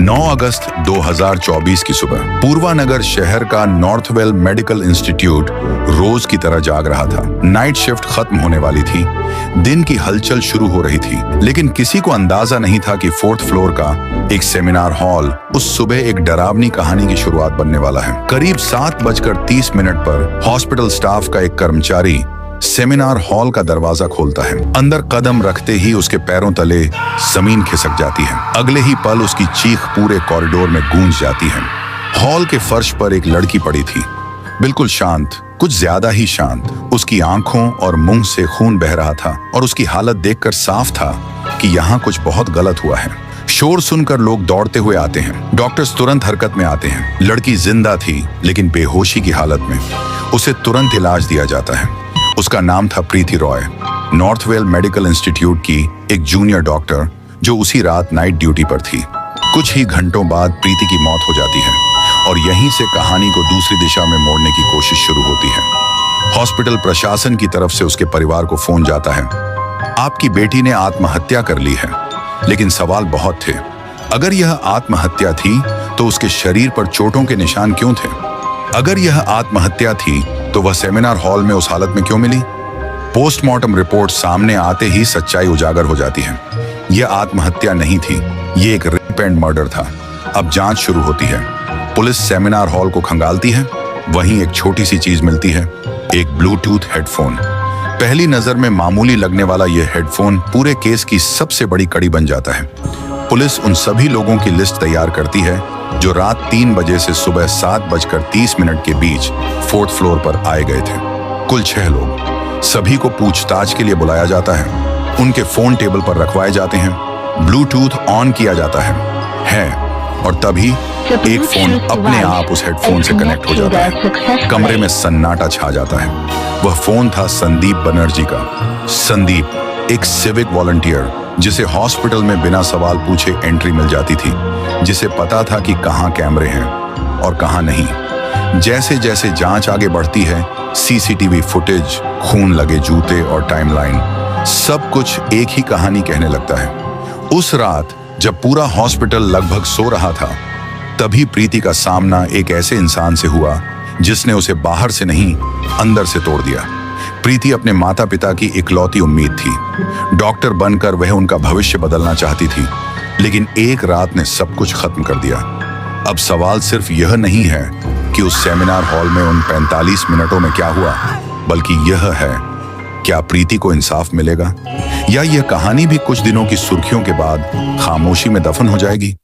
9 अगस्त 2024 की सुबह पूर्वानगर शहर का नॉर्थवेल मेडिकल इंस्टीट्यूट रोज की तरह जाग रहा था। नाइट शिफ्ट खत्म होने वाली थी, दिन की हलचल शुरू हो रही थी, लेकिन किसी को अंदाजा नहीं था कि 4th फ्लोर का एक सेमिनार हॉल उस सुबह एक डरावनी कहानी की शुरुआत बनने वाला है। करीब 7:30 पर हॉस्पिटल स्टाफ का एक कर्मचारी सेमिनार हॉल का दरवाजा खोलता है। अंदर कदम रखते ही उसके पैरों तले जमीन खिसक जाती है। अगले ही पल उसकी चीख पूरे कॉरिडोर में गूंज जाती है। हॉल के फर्श पर एक लड़की पड़ी थी, बिल्कुल शांत, कुछ ज्यादा ही शांत। उसकी आंखों और मुंह से खून बह रहा था और उसकी हालत देखकर साफ था कि यहाँ कुछ बहुत गलत हुआ है। शोर सुनकर लोग दौड़ते हुए आते हैं। डॉक्टर्स तुरंत हरकत में आते हैं। लड़की जिंदा थी लेकिन बेहोशी की हालत में। उसे तुरंत इलाज दिया जाता है। उसका नाम था प्रीति रॉय, नॉर्थवेल मेडिकल इंस्टीट्यूट की एक जूनियर डॉक्टर जो उसी रात नाइट ड्यूटी पर थी। कुछ ही घंटों बाद प्रीति की मौत हो जाती है और यहीं से कहानी को दूसरी दिशा में मोड़ने की कोशिश शुरू होती है। हॉस्पिटल प्रशासन की तरफ से उसके परिवार को फोन जाता है, आपकी बेटी ने आत्महत्या कर ली है। लेकिन सवाल बहुत थे। अगर यह आत्महत्या थी तो उसके शरीर पर चोटों के निशान क्यों थे? अगर यह आत्महत्या थी तो वह सेमिनार हॉल में उस हालत में क्यों मिली? पोस्टमार्टम रिपोर्ट सामने आते ही सच्चाई उजागर हो जाती है। यह आत्महत्या नहीं थी, यह एक रेप एंड मर्डर था। अब जांच शुरू होती है। पुलिस सेमिनार हॉल को खंगालती है। वहीं एक छोटी सी चीज मिलती है, एक ब्लूटूथ हेडफोन। पहली नजर में मामूली लगने वाला यह हेडफोन पूरे केस की सबसे बड़ी कड़ी बन जाता है। पुलिस उन सभी लोगों की लिस्ट तैयार करती है जो रात 3 बजे से सुबह 7:30 के बीच 4th फ्लोर पर आए गए थे। कुल 6 लोग। सभी को पूछताछ के लिए बुलाया जाता है। उनके फोन टेबल पर रखवाए जाते हैं। ब्लूटूथ ऑन किया जाता है और तभी एक फोन अपने आप उस हेडफोन से कनेक्ट हो जाता है। कमरे में सन्नाटा छा जाता है। वह फोन था संदीप बनर्जी का। संदीप एक सिविक वॉलंटियर जिसे हॉस्पिटल में बिना सवाल पूछे एंट्री मिल जाती थी, जिसे पता था कि कहां कैमरे हैं और कहां नहीं। जैसे जैसे जांच आगे बढ़ती है, सीसीटीवी फुटेज, खून लगे जूते और टाइमलाइन, सब कुछ एक ही कहानी कहने लगता है। उस रात जब पूरा हॉस्पिटल लगभग सो रहा था, तभी प्रीति का सामना एक ऐसे इंसान से हुआ जिसने उसे बाहर से नहीं, अंदर से तोड़ दिया। प्रीति अपने माता पिता की इकलौती उम्मीद थी। डॉक्टर बनकर वह उनका भविष्य बदलना चाहती थी, लेकिन एक रात ने सब कुछ खत्म कर दिया। अब सवाल सिर्फ यह नहीं है कि उस सेमिनार हॉल में उन 45 मिनटों में क्या हुआ, बल्कि यह है, क्या प्रीति को इंसाफ मिलेगा या यह कहानी भी कुछ दिनों की सुर्खियों के बाद खामोशी में दफन हो जाएगी?